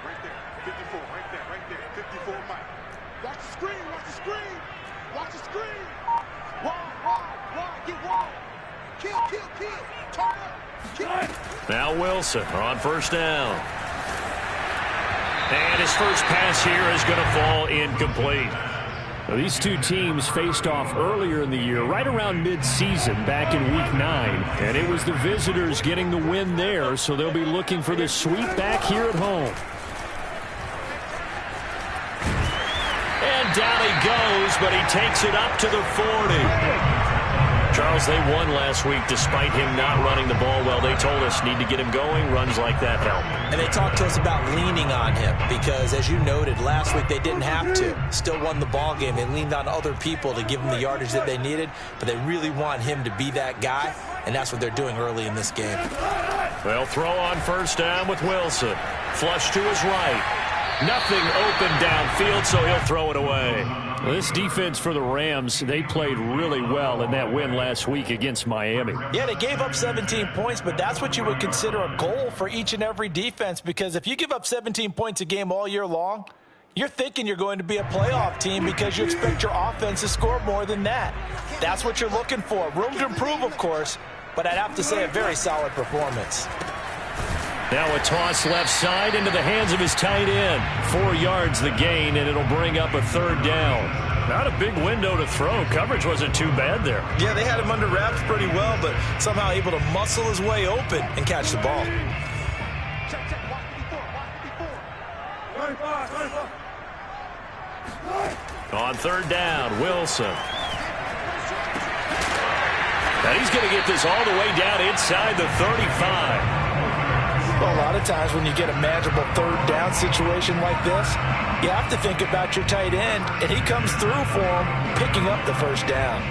Right there. 54, right there. 54, Mike. Watch the screen, watch the screen. Watch the screen. Wide, get wide. Kill. Turn up. Kill. Now Wilson on first down. And his first pass here is going to fall incomplete. Well, these two teams faced off earlier in the year, right around mid-season, back in Week 9. And it was the visitors getting the win there, so they'll be looking for the sweep back here at home. And down he goes, but he takes it up to the 40. Charles, they won last week despite him not running the ball well. They told us need to get him going. Runs like that help. And they talked to us about leaning on him because, as you noted, last week they didn't have to. Still won the ball game. They leaned on other people to give them the yardage that they needed, but they really want him to be that guy, and that's what they're doing early in this game. They'll throw on first down with Wilson. Flush to his right. Nothing open downfield, so he'll throw it away. Well, this defense for the Rams, they played really well in that win last week against Miami. Yeah, they gave up 17 points, but that's what you would consider a goal for each and every defense, because if you give up 17 points a game all year long, you're thinking you're going to be a playoff team because you expect your offense to score more than that. That's what you're looking for. Room to improve, of course, but I'd have to say a very solid performance. Now a toss left side into the hands of his tight end. 4 yards the gain, and it'll bring up a third down. Not a big window to throw. Coverage wasn't too bad there. Yeah, they had him under wraps pretty well, but somehow able to muscle his way open and catch the ball. On third down, Wilson. And he's going to get this all the way down inside the 35. Well, a lot of times when you get a manageable third down situation like this, you have to think about your tight end, and he comes through for him, picking up the first down.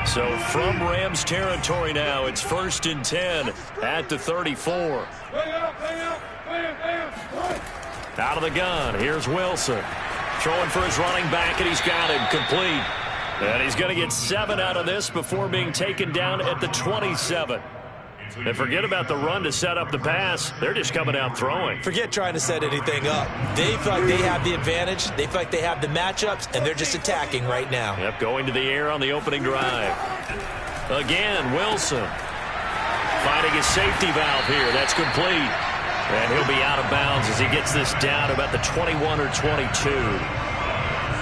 So from Rams territory now, it's 1st and 10 at the 34. Out of the gun, here's Wilson. Throwing for his running back, and he's got him complete. And he's going to get 7 out of this before being taken down at the 27. And forget about the run to set up the pass. They're just coming out throwing. Forget trying to set anything up. They feel like they have the advantage. They feel like they have the matchups, and they're just attacking right now. Yep, going to the air on the opening drive. Again, Wilson finding his safety valve here. That's complete. And he'll be out of bounds as he gets this down about the 21 or 22.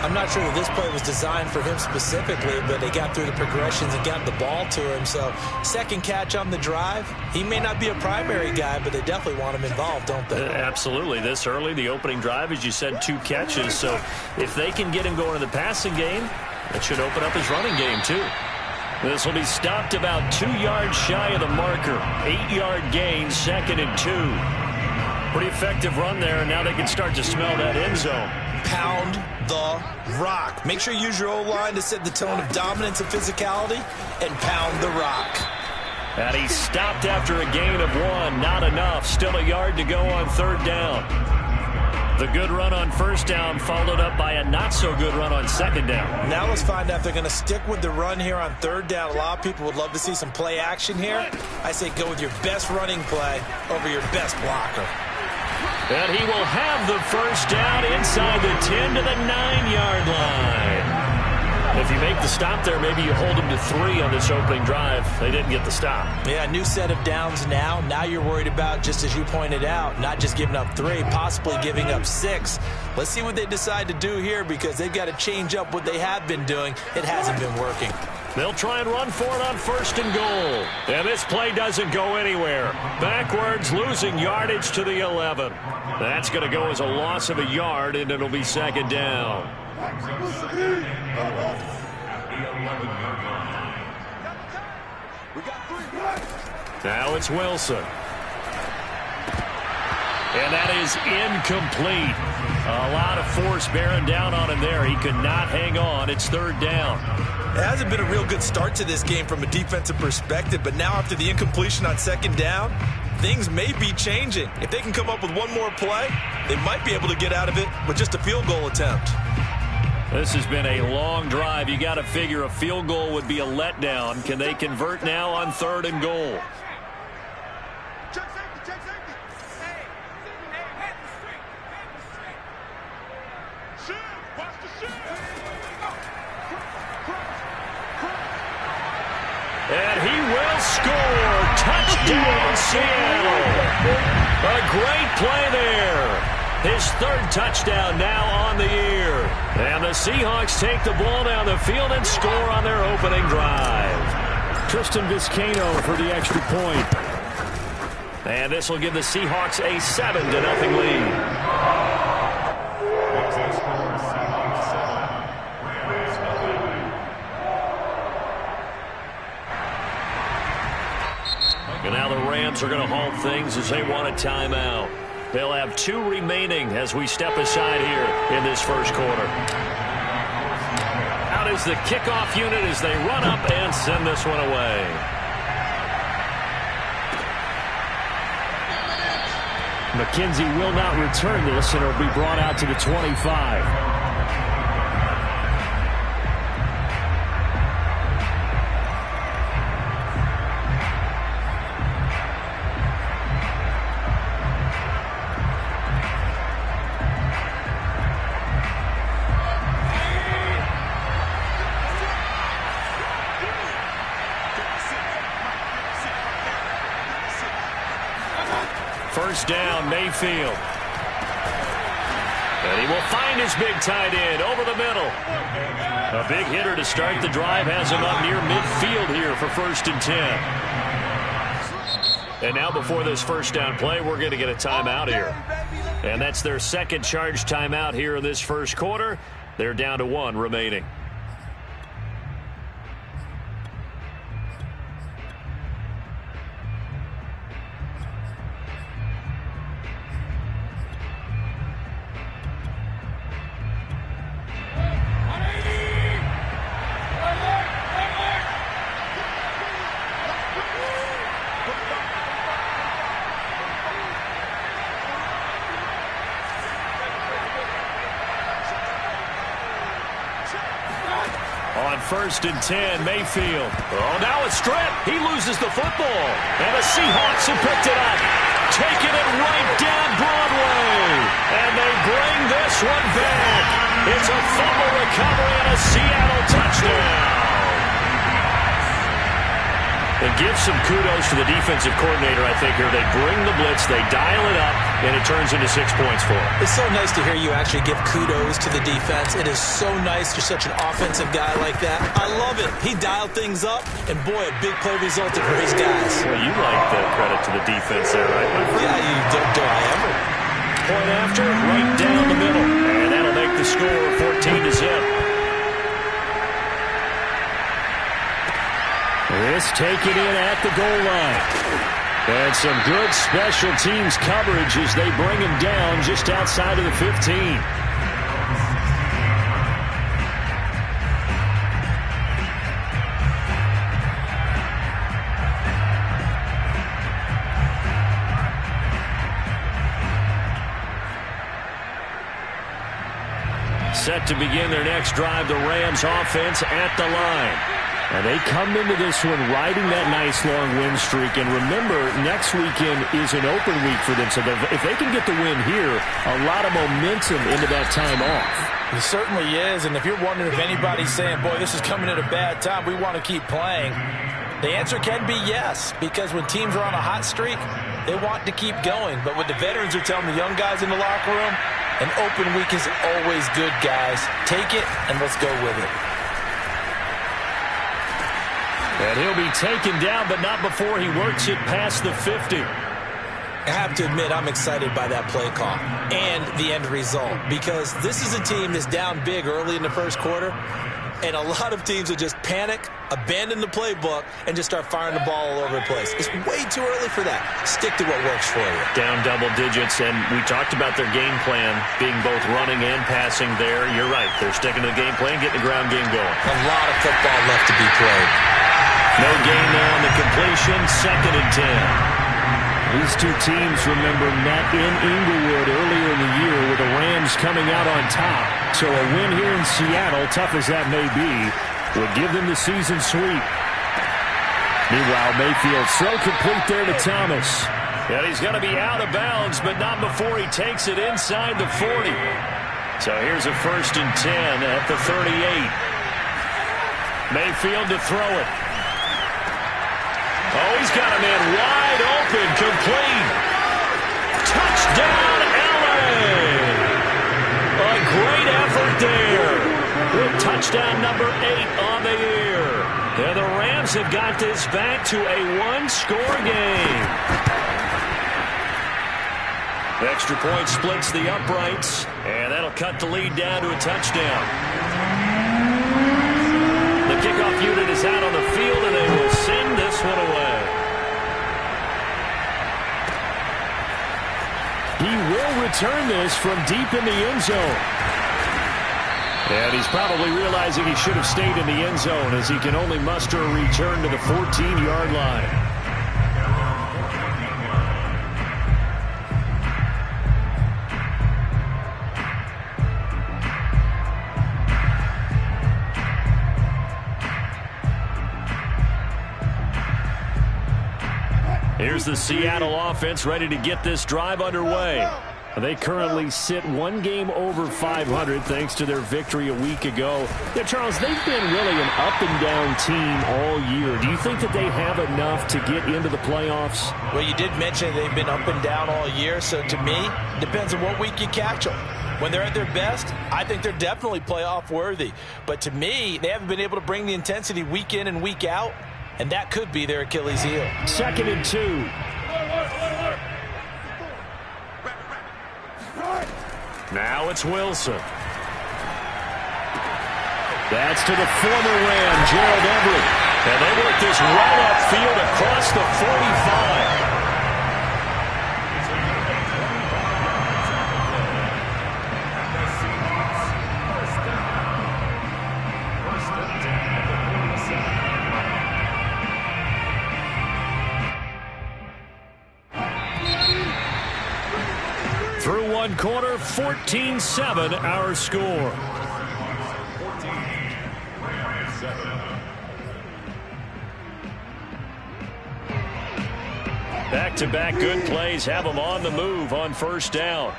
I'm not sure that this play was designed for him specifically, but they got through the progressions and got the ball to him. So second catch on the drive. He may not be a primary guy, but they definitely want him involved, don't they? Absolutely. This early, the opening drive, as you said, 2 catches. So if they can get him going in the passing game, that should open up his running game too. This will be stopped about 2 yards shy of the marker. 8-yard gain, 2nd and 2. Pretty effective run there, and now they can start to smell that end zone. Pound the rock. Make sure you use your O-line to set the tone of dominance and physicality, and pound the rock. And he stopped after a gain of 1. Not enough. Still a yard to go on third down. The good run on first down followed up by a not-so-good run on second down. Now let's find out if they're going to stick with the run here on third down. A lot of people would love to see some play action here. I say go with your best running play over your best blocker. And he will have the first down inside the 10 to the 9-yard line. If you make the stop there, maybe you hold him to 3 on this opening drive. They didn't get the stop. Yeah, new set of downs now. Now you're worried about, just as you pointed out, not just giving up 3, possibly giving up 6. Let's see what they decide to do here, because they've got to change up what they have been doing. It hasn't been working. They'll try and run for it on first and goal. And this play doesn't go anywhere. Backwards, losing yardage to the 11. That's going to go as a loss of a yard, and it'll be second down. Now it's Wilson. And that is incomplete. A lot of force bearing down on him there. He could not hang on. It's third down. It hasn't been a real good start to this game from a defensive perspective, but now after the incompletion on second down, things may be changing. If they can come up with one more play, they might be able to get out of it with just a field goal attempt. This has been a long drive. You got to figure a field goal would be a letdown. Can they convert now on 3rd and goal? Check safety, check safety. Shield, watch the shield. And he will score. Touchdown, Seattle. A great play there. His 3rd touchdown now on the year. And the Seahawks take the ball down the field and score on their opening drive. Tristan Vizcaino for the extra point. And this will give the Seahawks a 7-0 lead. And now the Rams are going to halt things as they want a timeout. They'll have 2 remaining as we step aside here in this first quarter. Out is the kickoff unit as they run up and send this one away. McKenzie will not return this, and it'll be brought out to the 25. First down, Mayfield. And he will find his big tight end over the middle. A big hitter to start the drive has him up near midfield here for 1st and 10. And now before this first down play, we're going to get a timeout here. And that's their 2nd charge timeout here in this first quarter. They're down to 1 remaining. On 1st and 10, Mayfield. Oh, now a strip. He loses the football. And the Seahawks have picked it up. Taking it right down Broadway. And they bring this one back. It's a fumble recovery and a Seattle touchdown. And give some kudos to the defensive coordinator, I think, here. They bring the blitz, they dial it up, and it turns into 6 points for them. It's so nice to hear you actually give kudos to the defense. It is so nice you're such an offensive guy like that. I love it. He dialed things up, and boy, a big play resulted for his guys. Well, you like the credit to the defense there, right, my friend? Yeah, you do I ever. Point after, right down the middle. And that'll make the score 14-0. This taken in at the goal line. And some good special teams coverage as they bring him down just outside of the 15. Set to begin their next drive, the Rams offense at the line. And they come into this one riding that nice long win streak. And remember, next weekend is an open week for them. So if they can get the win here, a lot of momentum into that time off. It certainly is. And if you're wondering if anybody's saying, boy, this is coming at a bad time, we want to keep playing, the answer can be yes. Because when teams are on a hot streak, they want to keep going. But what the veterans are telling the young guys in the locker room, an open week is always good, guys. Take it and let's go with it. And he'll be taken down, but not before he works it past the 50. I have to admit, I'm excited by that play call and the end result, because this is a team that's down big early in the first quarter, and a lot of teams will just panic, abandon the playbook, and just start firing the ball all over the place. It's way too early for that. Stick to what works for you. Down double digits, and we talked about their game plan being both running and passing there. You're right. They're sticking to the game plan, getting the ground game going. A lot of football left to be played. No gain there on the completion, 2nd and 10. These two teams, remember, met in Inglewood earlier in the year with the Rams coming out on top. So a win here in Seattle, tough as that may be, would give them the season sweep. Meanwhile, Mayfield throw complete there to Thomas. And he's going to be out of bounds, but not before he takes it inside the 40. So here's a 1st and 10 at the 38. Mayfield to throw it. Oh, he's got a man wide open, complete. Touchdown, LA! A great effort there. With touchdown number 8 on the year. And the Rams have got this back to a one-score game. Extra point splits the uprights, and that'll cut the lead down to a touchdown. The kickoff unit is out on the field, and they will send this one away. He will return this from deep in the end zone. And he's probably realizing he should have stayed in the end zone as he can only muster a return to the 14-yard line. Here's the Seattle offense ready to get this drive underway. They currently sit one game over 500 thanks to their victory a week ago. Yeah, Charles, they've been really an up-and-down team all year. Do you think that they have enough to get into the playoffs? Well, you did mention they've been up and down all year, so to me, depends on what week you catch them. When they're at their best, I think they're definitely playoff worthy. But to me, they haven't been able to bring the intensity week in and week out, and that could be their Achilles heel. 2nd and 2. Now it's Wilson. That's to the former Ram, Gerald Everett. And they work this right upfield across the 45. Through one quarter, 14-7 our score. Back-to-back good plays have them on the move on 1st down.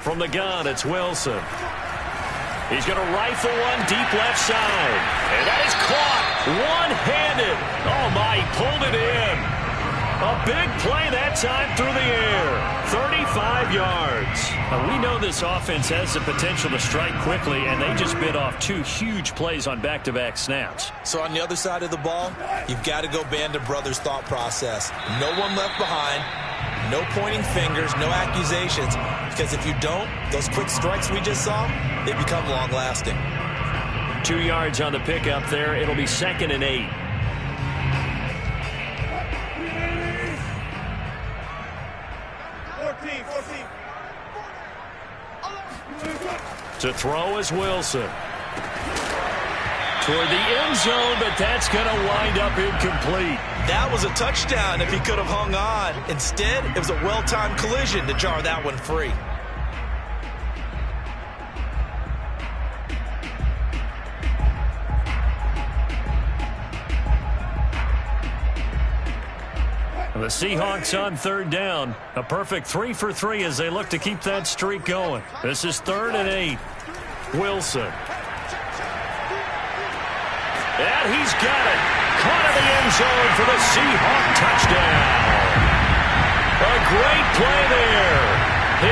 From the gun, it's Wilson. He's going to rifle one deep left side. And that is caught one-handed. Oh, my, he pulled it in. A big play that time through the air. 35 yards. We know this offense has the potential to strike quickly, and they just bit off 2 huge plays on back-to-back snaps. So on the other side of the ball, you've got to go Band of Brothers thought process. No one left behind. No pointing fingers, no accusations. Because if you don't, those quick strikes we just saw, they become long-lasting. 2 yards on the pickup there. It'll be 2nd and 8. To throw is Wilson. Toward the end zone, but that's going to wind up incomplete. That was a touchdown if he could have hung on. Instead, it was a well-timed collision to jar that one free. The Seahawks on 3rd down. A perfect 3 for 3 as they look to keep that streak going. This is 3rd and 8. Wilson. And he's got it. Caught in the end zone for the Seahawk touchdown. A great play there.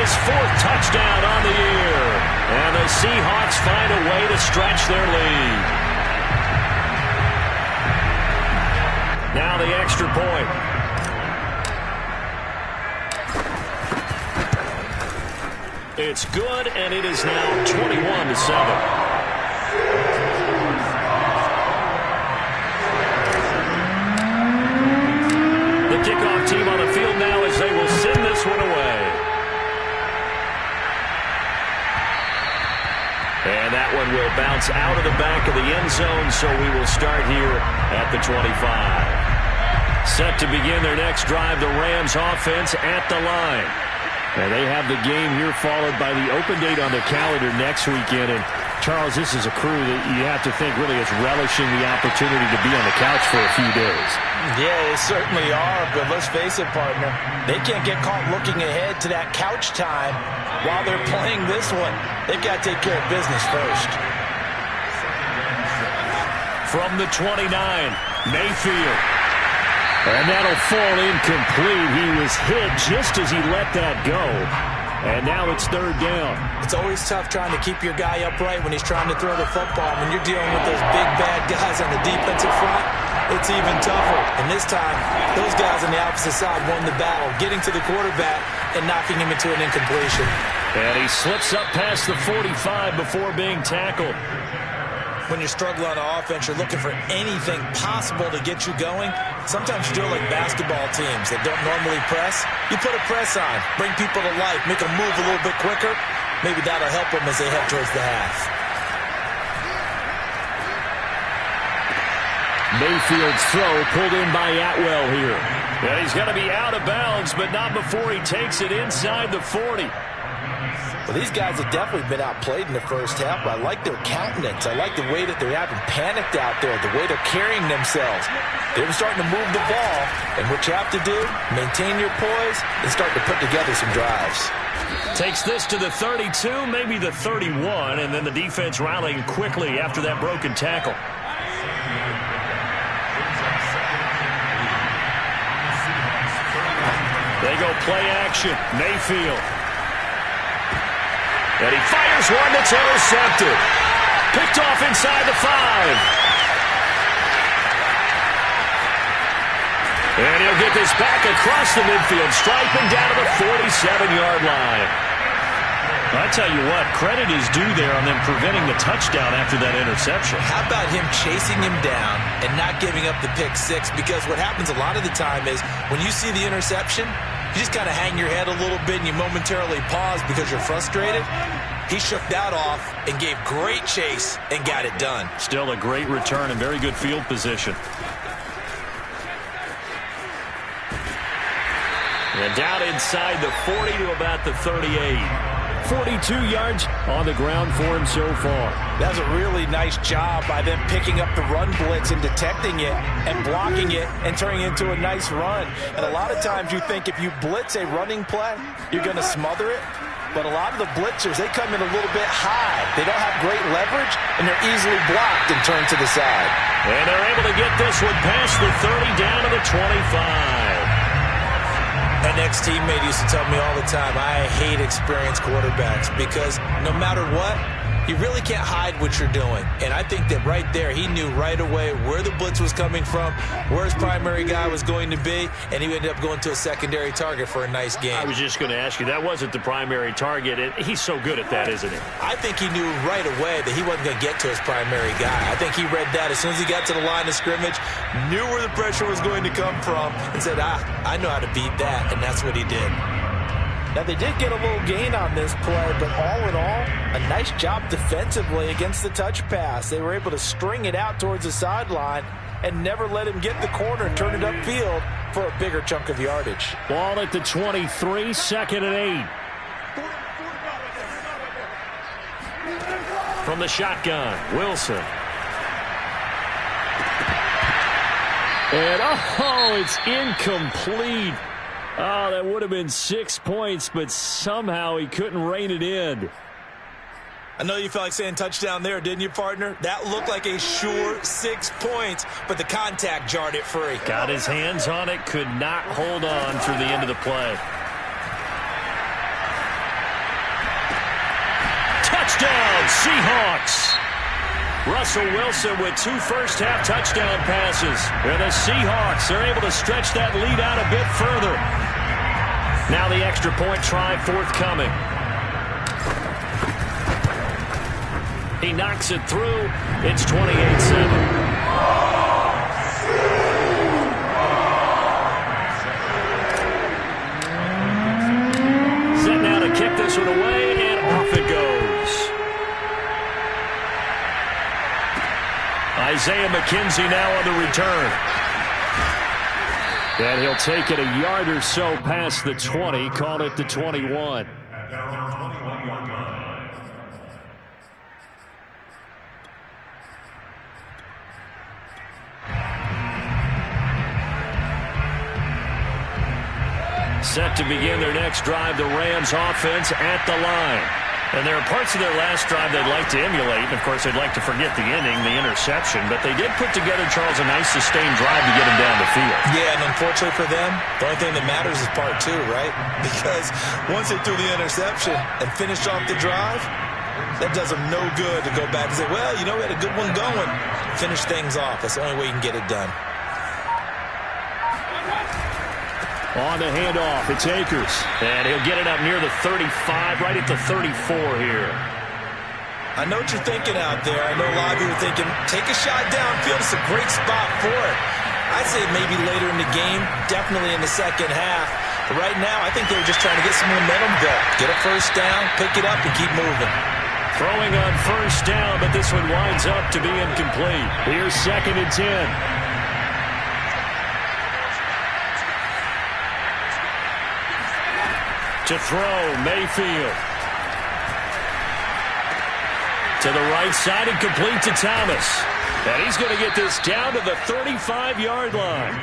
His 4th touchdown on the year. And the Seahawks find a way to stretch their lead. Now the extra point. It's good, and it is now 21-7. The kickoff team on the field now as they will send this one away. And that one will bounce out of the back of the end zone, so we will start here at the 25. Set to begin their next drive, the Rams offense at the line. And they have the game here followed by the open date on their calendar next weekend. And Charles, this is a crew that you have to think really is relishing the opportunity to be on the couch for a few days. Yeah, they certainly are, but let's face it, partner. They can't get caught looking ahead to that couch time while they're playing this one. They've got to take care of business first. From the 29, Mayfield. And that'll fall incomplete. He was hit just as he let that go. And now it's third down. It's always tough trying to keep your guy upright when he's trying to throw the football. When you're dealing with those big, bad guys on the defensive front, it's even tougher. And this time, those guys on the opposite side won the battle, getting to the quarterback and knocking him into an incompletion. And he slips up past the 45 before being tackled. When you're struggling on offense, you're looking for anything possible to get you going. Sometimes you do it like basketball teams that don't normally press. You put a press on, bring people to life, make them move a little bit quicker. Maybe that'll help them as they head towards the half. Mayfield's throw pulled in by Atwell here. Yeah, he's going to be out of bounds, but not before he takes it inside the 40. Well, these guys have definitely been outplayed in the first half, but I like their countenance. I like the way that they're having panicked out there, the way they're carrying themselves. They're starting to move the ball, and what you have to do, maintain your poise and start to put together some drives. Takes this to the 32, maybe the 31, and then the defense rallying quickly after that broken tackle. They go play action. Mayfield. And he fires one that's intercepted. Picked off inside the 5. And he'll get this back across the midfield stripe and down to the 47-yard line. I tell you what, credit is due there on them preventing the touchdown after that interception. How about him chasing him down and not giving up the pick six? Because what happens a lot of the time is when you see the interception, you just kind of hang your head a little bit and you momentarily pause because you're frustrated. He shook that off and gave great chase and got it done. Still a great return and very good field position. And down inside the 40 to about the 38. 42 yards on the ground for him so far. That's a really nice job by them picking up the run blitz and detecting it and blocking it and turning it into a nice run. And a lot of times you think if you blitz a running play, you're going to smother it. But a lot of the blitzers, they come in a little bit high. They don't have great leverage, and they're easily blocked and turned to the side. And they're able to get this one past the 30 down to the 25. An ex-teammate used to tell me all the time, I hate experienced quarterbacks because no matter what, you really can't hide what you're doing. And I think that right there, he knew right away where the blitz was coming from, where his primary guy was going to be, and he ended up going to a secondary target for a nice game. I was just going to ask you, that wasn't the primary target. He's so good at that, isn't he? I think he knew right away that he wasn't going to get to his primary guy. I think he read that as soon as he got to the line of scrimmage, knew where the pressure was going to come from, and said, I know how to beat that, and that's what he did. Now, they did get a little gain on this play, but all in all, a nice job defensively against the touch pass. They were able to string it out towards the sideline and never let him get the corner and turn it upfield for a bigger chunk of yardage. Ball at the 23, second and 8. From the shotgun, Wilson. And, it's incomplete. Oh, that would have been 6 points, but somehow he couldn't rein it in. I know you felt like saying touchdown there, didn't you, partner? That looked like a sure 6 points, but the contact jarred it free. Got his hands on it, could not hold on through the end of the play. Touchdown, Seahawks! Russell Wilson with 2 first-half touchdown passes. And the Seahawks are able to stretch that lead out a bit further. Now the extra point try forthcoming. He knocks it through. It's 28-7. Set now to kick this one away, and off it goes. Isaiah McKenzie now on the return. And he'll take it a yard or so past the 20, call it the 21. Set to begin their next drive, the Rams offense at the line. And there are parts of their last drive they'd like to emulate. And, of course, they'd like to forget the inning, the interception. But they did put together, Charles, a nice sustained drive to get them down the field. Yeah, and unfortunately for them, the only thing that matters is part two, right? Because once they threw the interception and finished off the drive, that does them no good to go back and say, well, you know, we had a good one going. Finish things off. That's the only way you can get it done. On the handoff, it's Akers. And he'll get it up near the 35, right at the 34 here. I know what you're thinking out there. I know a lot of you are thinking, take a shot downfield. It's a great spot for it. I'd say maybe later in the game, definitely in the second half. But right now, I think they were just trying to get some momentum built. Get a first down, pick it up, and keep moving. Throwing on first down, but this one winds up to be incomplete. Here's 2nd and 10. To throw, Mayfield. To the right side and complete to Thomas. And he's going to get this down to the 35-yard line.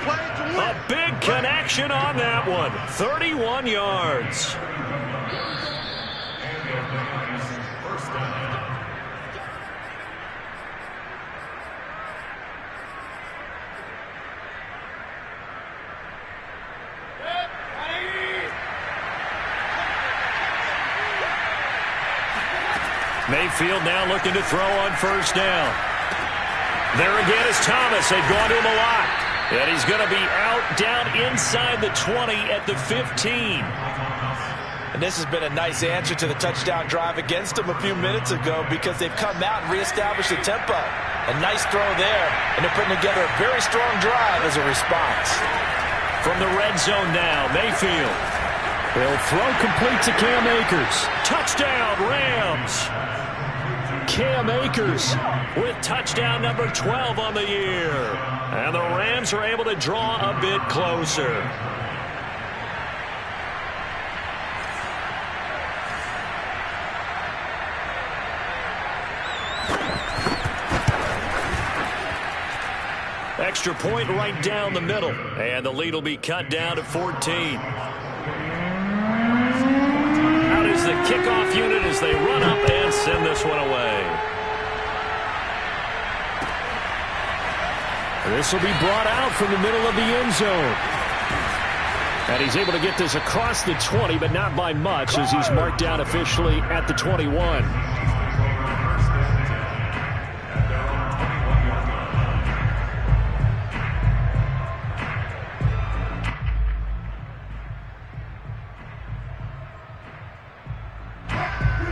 A big connection on that one. 31 yards. Mayfield now looking to throw on first down. There again is Thomas. They've gone to him a lot. And he's going to be out down inside the 20 at the 15. And this has been a nice answer to the touchdown drive against them a few minutes ago because they've come out and reestablished the tempo. A nice throw there, and they're putting together a very strong drive as a response. From the red zone now, Mayfield. He'll throw complete to Cam Akers. Touchdown, Rams. Cam Akers with touchdown number 12 on the year. And the Rams are able to draw a bit closer. Extra point right down the middle. And the lead will be cut down to 14. Out is the kickoff unit as they run up and send this one away. This will be brought out from the middle of the end zone. And he's able to get this across the 20, but not by much as he's marked down officially at the 21.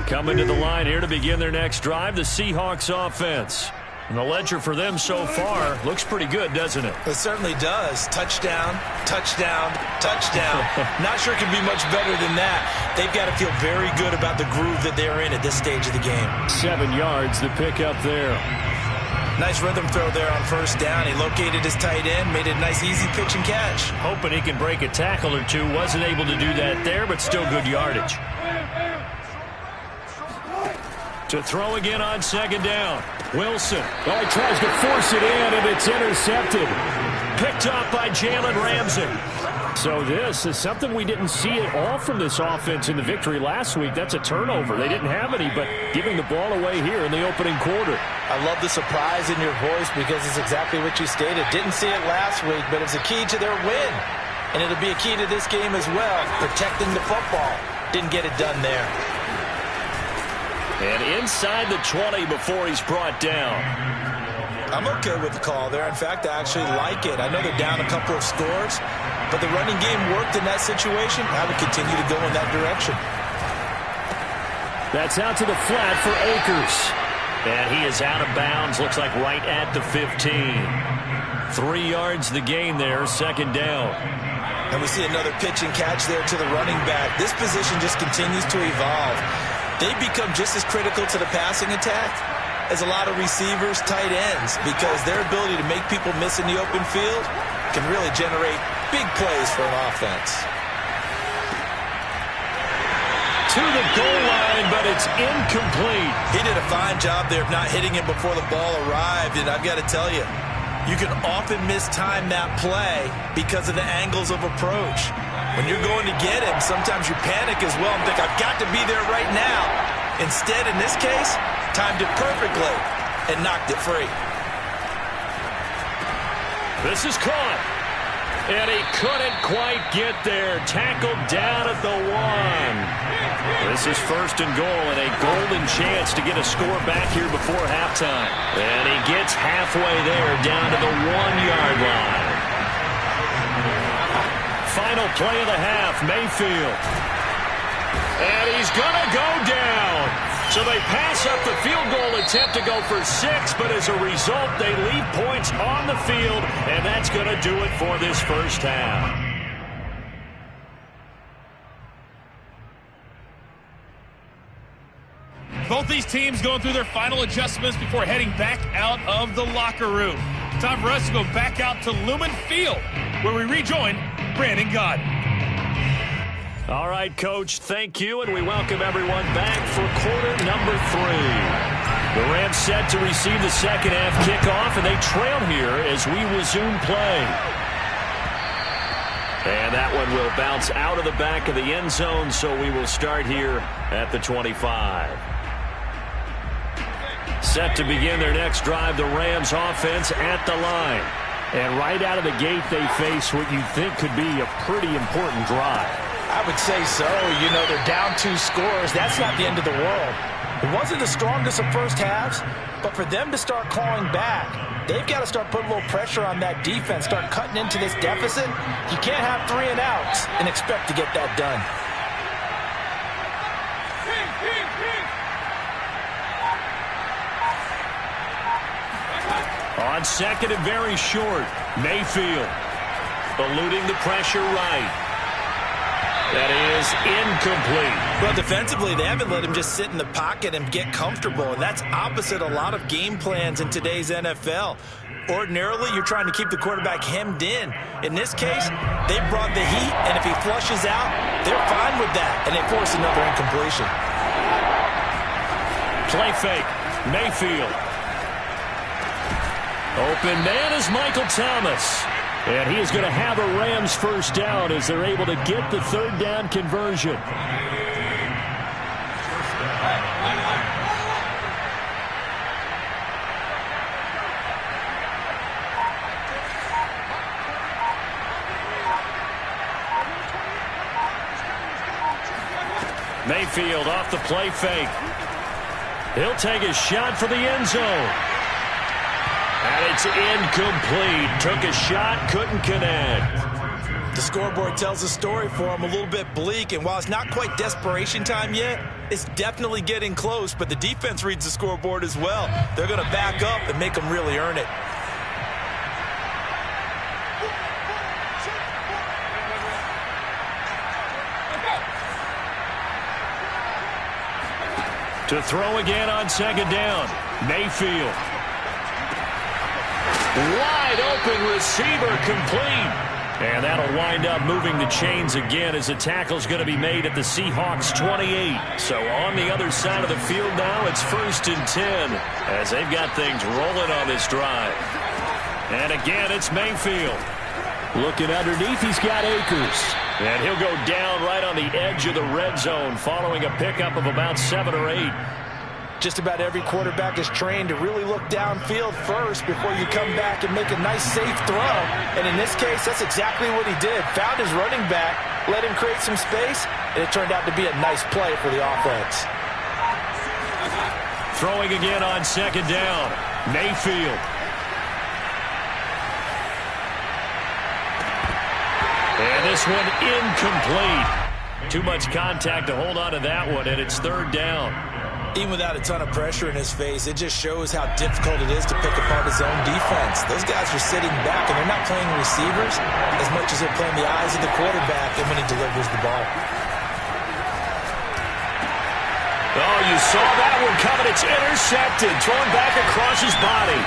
Coming to the line here to begin their next drive, the Seahawks offense. And the ledger for them so far looks pretty good, doesn't it? It certainly does. Touchdown, touchdown, touchdown. Not sure it can be much better than that. They've got to feel very good about the groove that they're in at this stage of the game. 7 yards, the pickup there. Nice rhythm throw there on first down. He located his tight end, made it a nice easy pitch and catch. Hoping he can break a tackle or two. Wasn't able to do that there, but still good yardage. To throw again on second down. Wilson. Oh, he tries to force it in, and it's intercepted. Picked off by Jalen Ramsey. So this is something we didn't see at all from this offense in the victory last week. That's a turnover. They didn't have any, but giving the ball away here in the opening quarter. I love the surprise in your voice because it's exactly what you stated. Didn't see it last week, but it's a key to their win. And it'll be a key to this game as well, protecting the football. Didn't get it done there. And inside the 20 before he's brought down. I'm okay with the call there. In fact, I actually like it. I know they're down a couple of scores, but the running game worked in that situation. I would continue to go in that direction. That's out to the flat for Akers. And he is out of bounds. Looks like right at the 15. 3 yards the gain there, second down. And we see another pitch and catch there to the running back. This position just continues to evolve. They become just as critical to the passing attack as a lot of receivers, tight ends, because their ability to make people miss in the open field can really generate big plays for an offense. To the goal line, but it's incomplete. He did a fine job there of not hitting him before the ball arrived, and I've got to tell you, you can often mistime that play because of the angles of approach. When you're going to get him, sometimes you panic as well and think, I've got to be there right now. Instead, in this case, timed it perfectly and knocked it free. This is caught. And he couldn't quite get there. Tackled down at the 1. This is first and goal and a golden chance to get a score back here before halftime. And he gets halfway there down to the 1-yard line. Final play of the half, Mayfield. And he's going to go down. So they pass up the field goal attempt to go for 6, but as a result, they leave points on the field, and that's going to do it for this first half. Both these teams going through their final adjustments before heading back out of the locker room. Time for us to go back out to Lumen Field, where we rejoin Brandon Godden. All right, Coach, thank you, and we welcome everyone back for quarter number 3. The Rams set to receive the second half kickoff, and they trail here as we resume play. And that one will bounce out of the back of the end zone, so we will start here at the 25. Set to begin their next drive, the Rams offense at the line. And right out of the gate, they face what you think could be a pretty important drive. I would say so. You know, they're down 2 scores. That's not the end of the world. It wasn't the strongest of first halves, but for them to start clawing back, they've got to start putting a little pressure on that defense, start cutting into this deficit. You can't have 3 and outs and expect to get that done. On second and very short, Mayfield eluding the pressure right. That is incomplete. Well, defensively, they haven't let him just sit in the pocket and get comfortable, and that's opposite a lot of game plans in today's NFL. Ordinarily, you're trying to keep the quarterback hemmed in. In this case, they brought the heat, and if he flushes out, they're fine with that, and they force another incompletion. Play fake, Mayfield. Open man is Michael Thomas. And he is going to have a Rams first down as they're able to get the third down conversion. Mayfield off the play fake. He'll take a shot for the end zone. And it's incomplete. Took a shot, couldn't connect. The scoreboard tells a story for him, a little bit bleak, and while it's not quite desperation time yet, it's definitely getting close, but the defense reads the scoreboard as well. They're going to back up and make them really earn it. To throw again on second down, Mayfield. Wide open receiver, complete. And that'll wind up moving the chains again as the tackle's going to be made at the Seahawks 28. So on the other side of the field now, it's 1st and 10 as they've got things rolling on this drive. And again, it's Mayfield. Looking underneath, he's got Akers. And he'll go down right on the edge of the red zone following a pickup of about 7 or 8. Just about every quarterback is trained to really look downfield first before you come back and make a nice, safe throw. And in this case, that's exactly what he did. Found his running back, let him create some space, and it turned out to be a nice play for the offense. Throwing again on second down, Mayfield. And this one incomplete. Too much contact to hold on to that one, and it's 3rd down. Even without a ton of pressure in his face, it just shows how difficult it is to pick apart his own defense. Those guys are sitting back, and they're not playing receivers as much as they're playing the eyes of the quarterback and when he delivers the ball. Oh, you saw that one coming. It's intercepted. Thrown back across his body.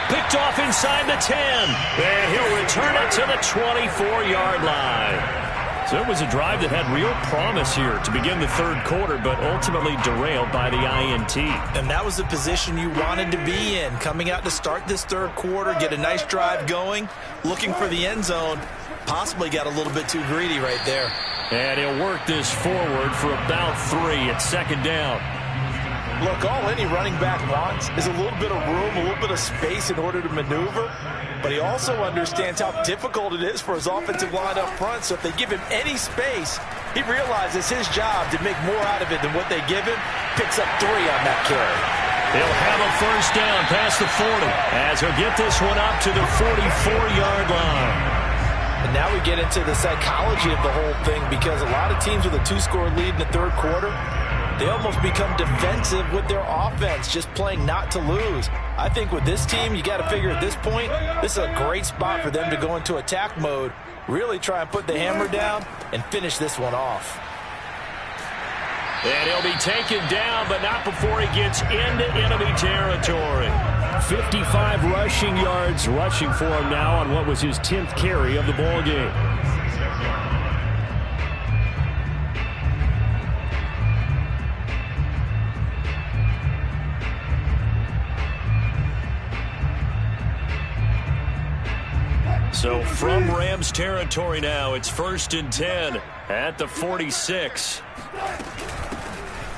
Picked off inside the 10. And he'll return it to the 24-yard line. So it was a drive that had real promise here to begin the third quarter, but ultimately derailed by the INT. And that was the position you wanted to be in, coming out to start this third quarter, get a nice drive going, looking for the end zone. Possibly got a little bit too greedy right there. And he'll work this forward for about 3 at second down. Look, all any running back wants is a little bit of room, a little bit of space in order to maneuver. But he also understands how difficult it is for his offensive line up front. So if they give him any space, he realizes his job to make more out of it than what they give him. Picks up 3 on that carry. He'll have a first down past the 40 as he'll get this one up to the 44-yard line. And now we get into the psychology of the whole thing, because a lot of teams with a 2-score lead in the third quarter, they almost become defensive with their offense, just playing not to lose. I think with this team, you got to figure at this point, this is a great spot for them to go into attack mode, really try and put the hammer down and finish this one off. And he'll be taken down, but not before he gets into enemy territory. 55 rushing yards rushing for him now on what was his 10th carry of the ball game. So from Rams territory now, it's 1st and 10 at the 46.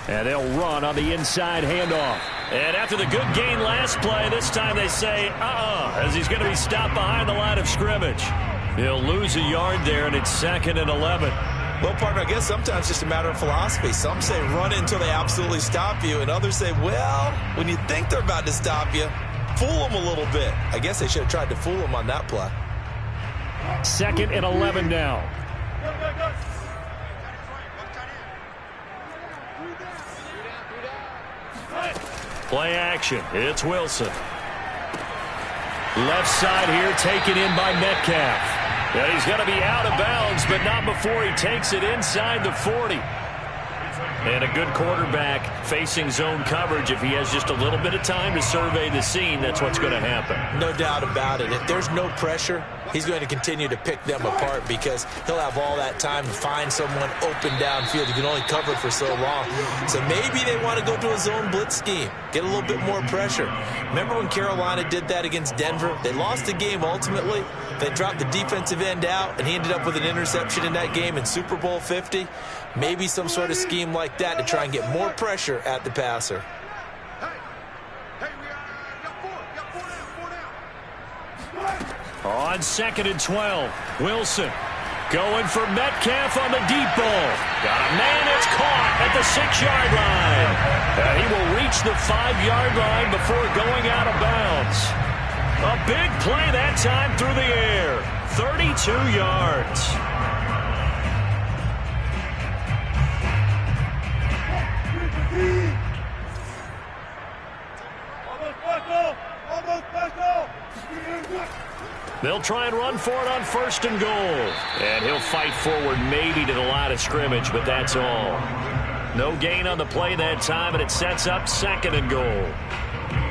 And they'll run on the inside handoff. And after the good gain last play, this time they say, as he's going to be stopped behind the line of scrimmage. He'll lose a yard there, and it's 2nd and 11. Well, partner, I guess sometimes it's just a matter of philosophy. Some say run until they absolutely stop you, and others say, well, when you think they're about to stop you, fool them a little bit. I guess they should have tried to fool them on that play. 2nd and 11 now. Play action. It's Wilson. Left side here taken in by Metcalf. And he's going to be out of bounds, but not before he takes it inside the 40. And a good quarterback facing zone coverage. If he has just a little bit of time to survey the scene, that's what's going to happen. No doubt about it. If there's no pressure, he's going to continue to pick them apart, because he'll have all that time to find someone open downfield. You can only cover for so long. So maybe they want to go to a zone blitz scheme, get a little bit more pressure. Remember when Carolina did that against Denver? They lost the game ultimately. They dropped the defensive end out, and he ended up with an interception in that game in Super Bowl 50. Maybe some sort of scheme like that to try and get more pressure at the passer. On 2nd and 12, Wilson going for Metcalf on the deep ball. Got a man, it's caught at the 6-yard line. And he will reach the 5-yard line before going out of bounds. A big play that time through the air. 32 yards. They'll try and run for it on 1st and goal. And he'll fight forward maybe to the line of scrimmage, but that's all. No gain on the play that time, and it sets up 2nd and goal.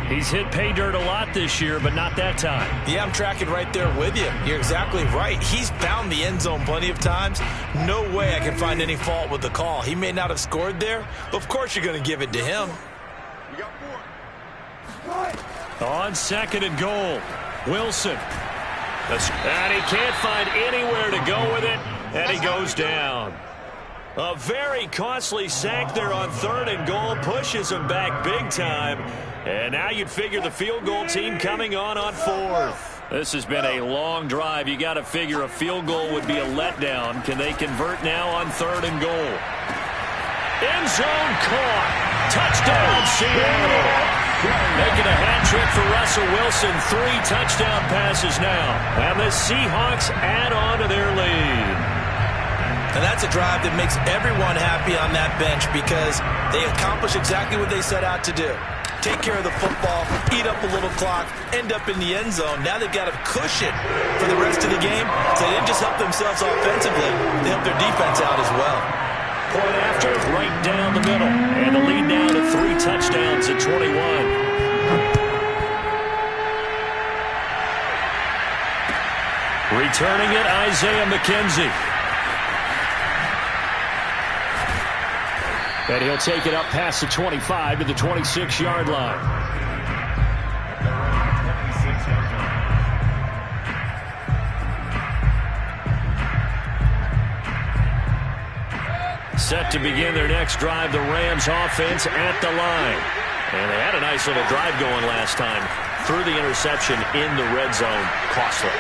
He's hit pay dirt a lot this year, but not that time. Yeah, I'm tracking right there with you. You're exactly right. He's found the end zone plenty of times. No way I can find any fault with the call. He may not have scored there, but of course you're going to give it to him. On 2nd and goal, Wilson. And he can't find anywhere to go with it, and he goes down. A very costly sack there on 3rd and goal, pushes him back big time. And now you'd figure the field goal team coming on 4th. This has been a long drive. You got to figure a field goal would be a letdown. Can they convert now on 3rd and goal? End zone caught. Touchdown, Seattle. Making a hat trick for Russell Wilson. 3 touchdown passes now. And the Seahawks add on to their lead. And that's a drive that makes everyone happy on that bench, because they accomplish exactly what they set out to do. Take care of the football, eat up a little clock, end up in the end zone. Now they've got a cushion for the rest of the game. So they didn't just help themselves offensively, they helped their defense out as well. Point after, right down the middle. And the lead now to 3 touchdowns at 21. Returning it, Isaiah McKenzie. And he'll take it up past the 25 to the 26-yard line. Set to begin their next drive, the Rams offense at the line. And they had a nice little drive going last time. Threw the interception in the red zone. Costly.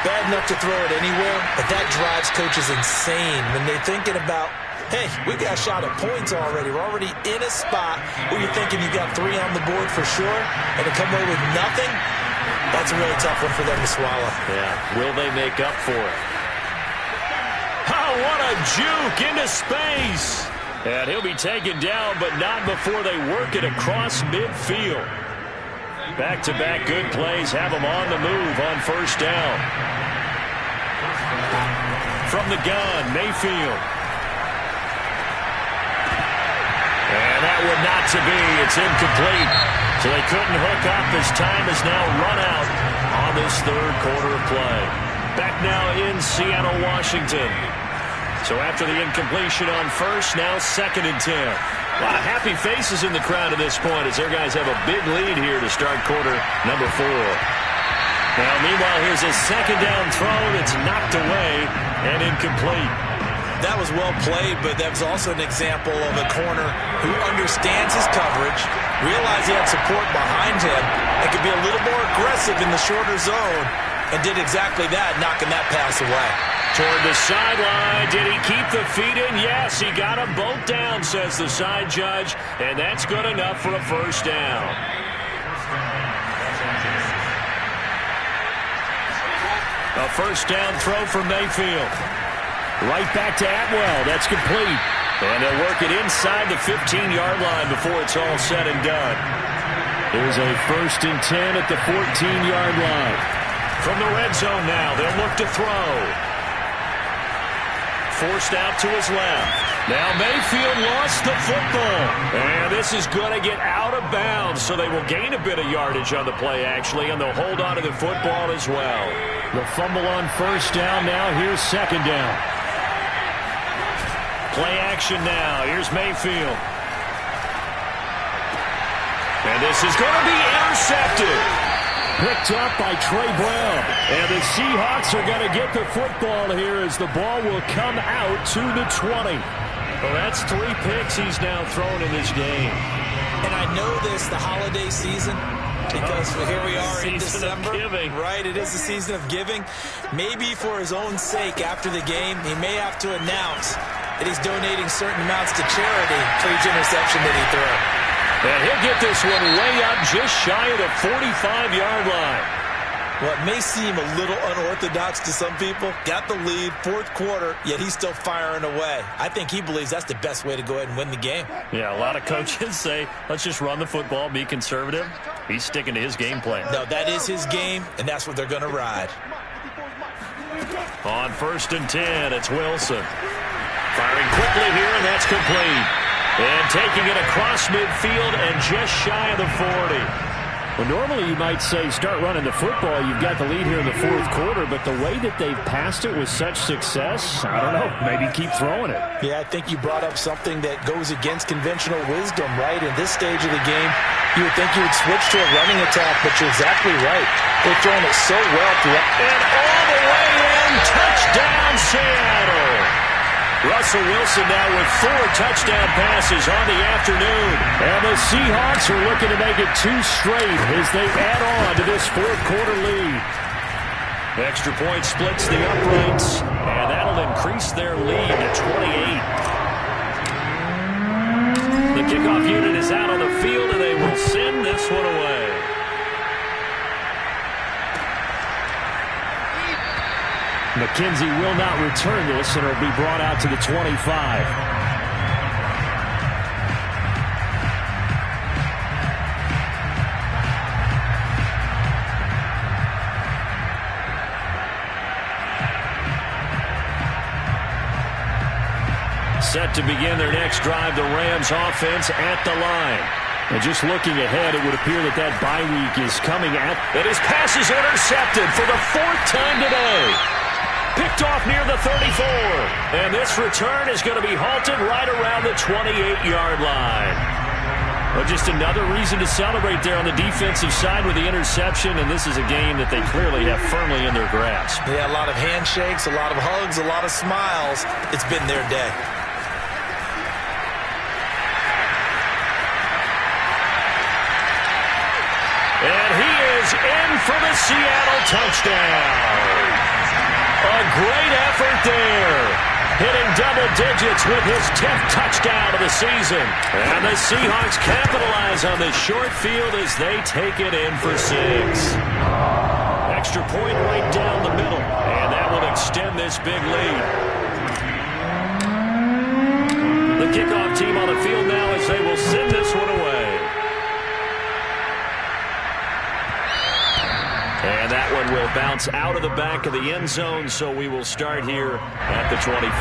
Bad enough to throw it anywhere, but that drives coaches insane when they're thinking about, hey, we got a shot at points already. We're already in a spot where you're thinking you got 3 on the board for sure, and to come away with nothing, that's a really tough one for them to swallow. Yeah, will they make up for it? Oh, what a juke into space. And he'll be taken down, but not before they work it across midfield. Back-to-back good plays have him on the move on first down. From the gun, Mayfield. And that one not to be. It's incomplete. So they couldn't hook up as time has now run out on this third quarter of play. Back now in Seattle, Washington. So after the incompletion on first, now 2nd and 10. A lot of happy faces in the crowd at this point as their guys have a big lead here to start quarter number 4. Now, meanwhile, here's a second down throw that's knocked away and incomplete. That was well played, but that was also an example of a corner who understands his coverage, realized he had support behind him, and could be a little more aggressive in the shorter zone, and did exactly that, knocking that pass away. Toward the sideline. Did he keep the feet in? Yes, he got them both down, says the side judge, and that's good enough for a first down. A first down throw for Mayfield. Right back to Atwell. That's complete. And they'll work it inside the 15-yard line before it's all said and done. There's a 1st and 10 at the 14-yard line. From the red zone now, they'll look to throw. Forced out to his left. Now Mayfield lost the football. And this is going to get out of bounds, so they will gain a bit of yardage on the play, actually, and they'll hold on to the football as well. The fumble on first down now. Here's 2nd down. Play action now. Here's Mayfield. And this is going to be intercepted. Picked up by Trey Brown. And the Seahawks are going to get the football here as the ball will come out to the 20. Well, that's 3 picks he's now thrown in this game. And I know this, the holiday season, because here we are in December. Right, it is the season of giving. Maybe for his own sake after the game, he may have to announce that he's donating certain amounts to charity for each interception that he threw. And he'll get this one way up just shy of the 45-yard line. What may seem a little unorthodox to some people, got the lead, 4th quarter, yet he's still firing away. I think he believes that's the best way to go ahead and win the game. Yeah, a lot of coaches say, let's just run the football, be conservative. He's sticking to his game plan. No, that is his game, and that's what they're going to ride. On 1st and 10, it's Wilson. Firing quickly here, and that's complete. And taking it across midfield and just shy of the 40. Well, normally you might say start running the football. You've got the lead here in the 4th quarter, but the way that they've passed it with such success, I don't know, maybe keep throwing it. Yeah, I think you brought up something that goes against conventional wisdom, right? In this stage of the game, you would think you would switch to a running attack, but you're exactly right. They're throwing it so well throughout. And all the way in, touchdown Seattle. Russell Wilson now with 4 touchdown passes on the afternoon. And the Seahawks are looking to make it 2 straight as they add on to this 4th quarter lead. Extra point splits the uprights, and that'll increase their lead to 28. The kickoff unit is out on the field, and they will send this one away. McKenzie will not return this, and it'll be brought out to the 25. Set to begin their next drive, the Rams offense at the line. And just looking ahead, it would appear that bye week is coming at. And his pass is intercepted for the 4th time today. Picked off near the 34. And this return is going to be halted right around the 28-yard line. Well, just another reason to celebrate there on the defensive side with the interception, and this is a game that they clearly have firmly in their grasp. Yeah, a lot of handshakes, a lot of hugs, a lot of smiles. It's been their day. And he is in for the Seattle touchdown. A great effort there. Hitting double digits with his 10th touchdown of the season. And the Seahawks capitalize on this short field as they take it in for 6. Extra point right down the middle. And that will extend this big lead. The kickoff team on the field now as they will send this one away. And that one will bounce out of the back of the end zone, so we will start here at the 25.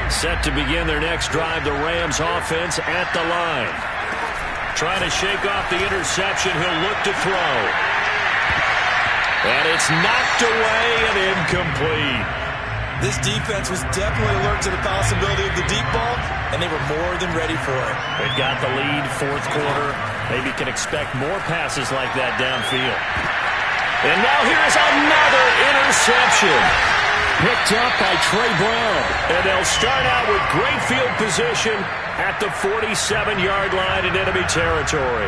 Set to begin their next drive, the Rams offense at the line. Trying to shake off the interception, he'll look to throw. And it's knocked away and incomplete. This defense was definitely alert to the possibility of the deep ball, and they were more than ready for it. They've got the lead, 4th quarter. Maybe can expect more passes like that downfield. And now here's another interception. Picked up by Trey Brown. And they'll start out with great field position at the 47-yard line in enemy territory.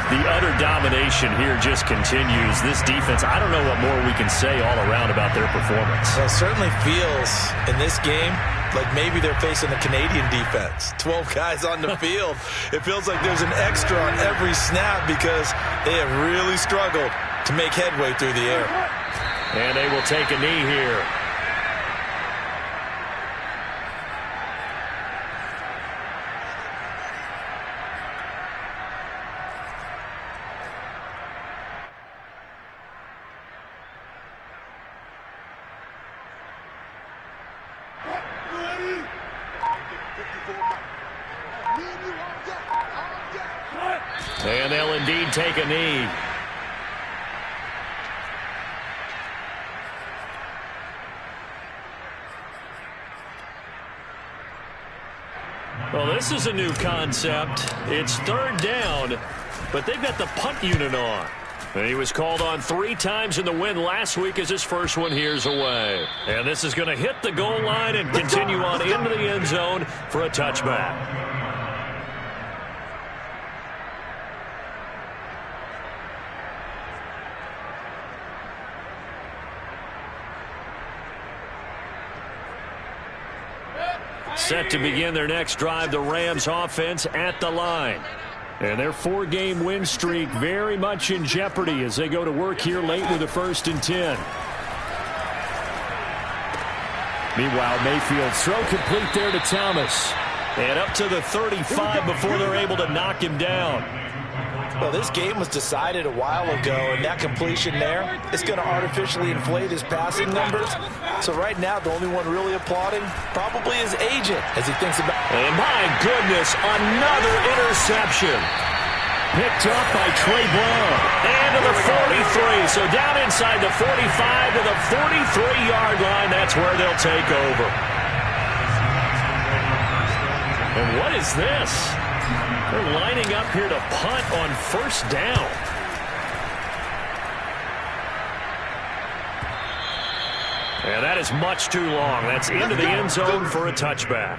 The utter domination here just continues. This defense, I don't know what more we can say all around about their performance. Well, it certainly feels in this game like maybe they're facing a Canadian defense. 12 guys on the field. It feels like there's an extra on every snap because they have really struggled to make headway through the air. And they will take a knee here. And they'll indeed take a knee. Well, this is a new concept. It's 3rd down, but they've got the punt unit on. And he was called on 3 times in the win last week as his first one here's away. And this is going to hit the goal line and continue on into the end zone for a touchback. Set to begin their next drive, the Rams offense at the line. And their 4-game win streak very much in jeopardy as they go to work here late with a 1st and 10. Meanwhile, Mayfield's throw complete there to Thomas. And up to the 35 before they're able to knock him down. Well, this game was decided a while ago, and that completion there is going to artificially inflate his passing numbers. So right now, the only one really applauding probably his agent as he thinks about. And my goodness, another interception. Picked up by Trey Brown. And to the 43. So down inside the 45 to the 43-yard line. That's where they'll take over. And what is this? They're lining up here to punt on 1st down. And that is much too long. That's into the end zone for a touchback.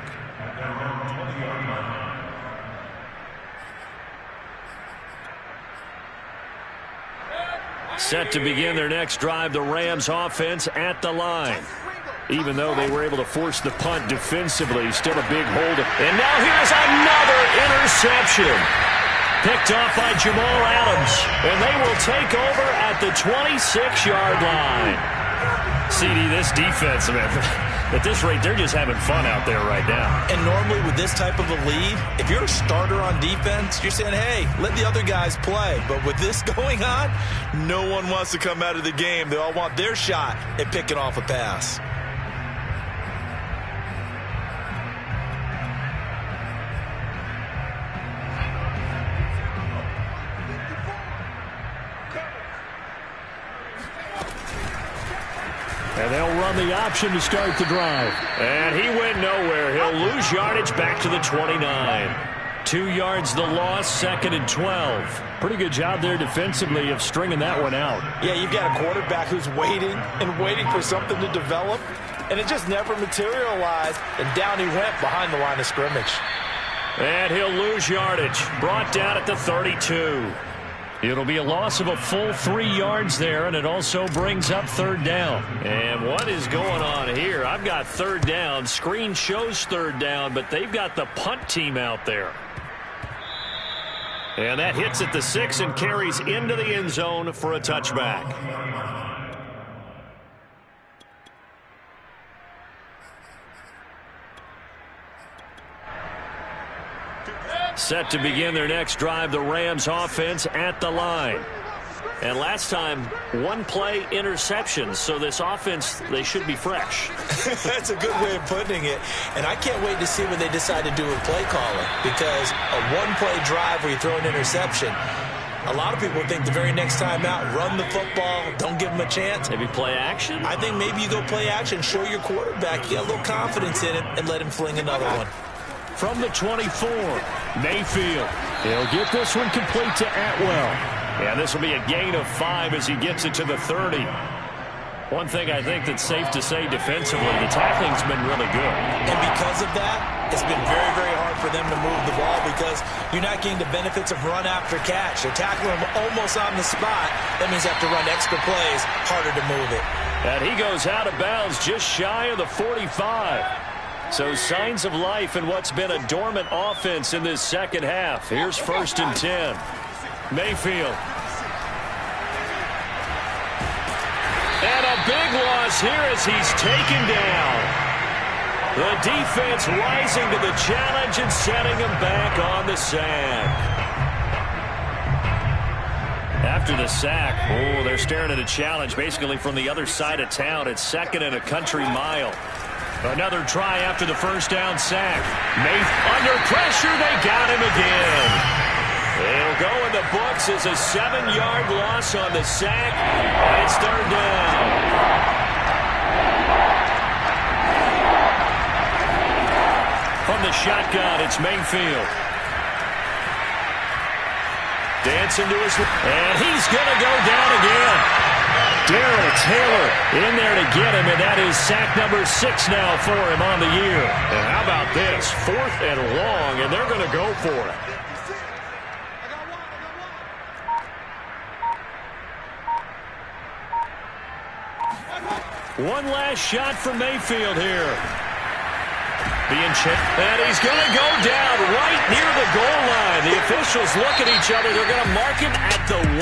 Set to begin their next drive, the Rams offense at the line. Even though they were able to force the punt defensively, still a big hold. And now here's another interception. Picked off by Jamal Adams. And they will take over at the 26-yard line. CD, this defense, man, at this rate, they're just having fun out there right now. And normally with this type of a lead, if you're a starter on defense, you're saying, hey, let the other guys play. But with this going on, no one wants to come out of the game. They all want their shot at picking off a pass. on the option to start the drive. And he went nowhere. He'll lose yardage back to the 29. 2 yards the loss, 2nd and 12. Pretty good job there defensively of stringing that one out. Yeah, you've got a quarterback who's waiting and waiting for something to develop, and it just never materialized, and down he went behind the line of scrimmage. And he'll lose yardage. Brought down at the 32. It'll be a loss of a full 3 yards there, and it also brings up 3rd down. And what is going on here? I've got 3rd down. Screen shows 3rd down, but they've got the punt team out there. And that hits at the 6 and carries into the end zone for a touchback. Set to begin their next drive, the Rams offense at the line. And last time, 1-play interception. So this offense, they should be fresh. That's a good way of putting it. And I can't wait to see what they decide to do with play calling. Because a 1-play drive where you throw an interception, a lot of people think the very next time out, run the football, don't give them a chance. Maybe play action? I think maybe you go play action, show your quarterback, you got a little confidence in it, and let him fling another one. From the 24, Mayfield. He'll get this one complete to Atwell. Yeah, this will be a gain of 5 as he gets it to the 30. One thing I think that's safe to say defensively, the tackling's been really good. And because of that, it's been very, very hard for them to move the ball because you're not getting the benefits of run after catch. They're tackling them almost on the spot. That means they have to run extra plays, harder to move it. And he goes out of bounds just shy of the 45. So signs of life in what's been a dormant offense in this second half. Here's 1st and 10. Mayfield. And a big loss here as he's taken down. The defense rising to the challenge and setting him back on the sack. After the sack, they're staring at a challenge basically from the other side of town. It's 2nd and a country mile. Another try after the 1st down sack. Under pressure, they got him again. It'll go in the books as a 7-yard loss on the sack, and it's 3rd down. From the shotgun, it's Mayfield. Dancing to his... And he's going to go down again. Darrell Taylor in there to get him, and that is sack number 6 now for him on the year. And how about this? 4th and long, and they're going to go for it. One last shot for Mayfield here. And he's going to go down right near the goal line. The officials look at each other. They're going to mark him at the 1.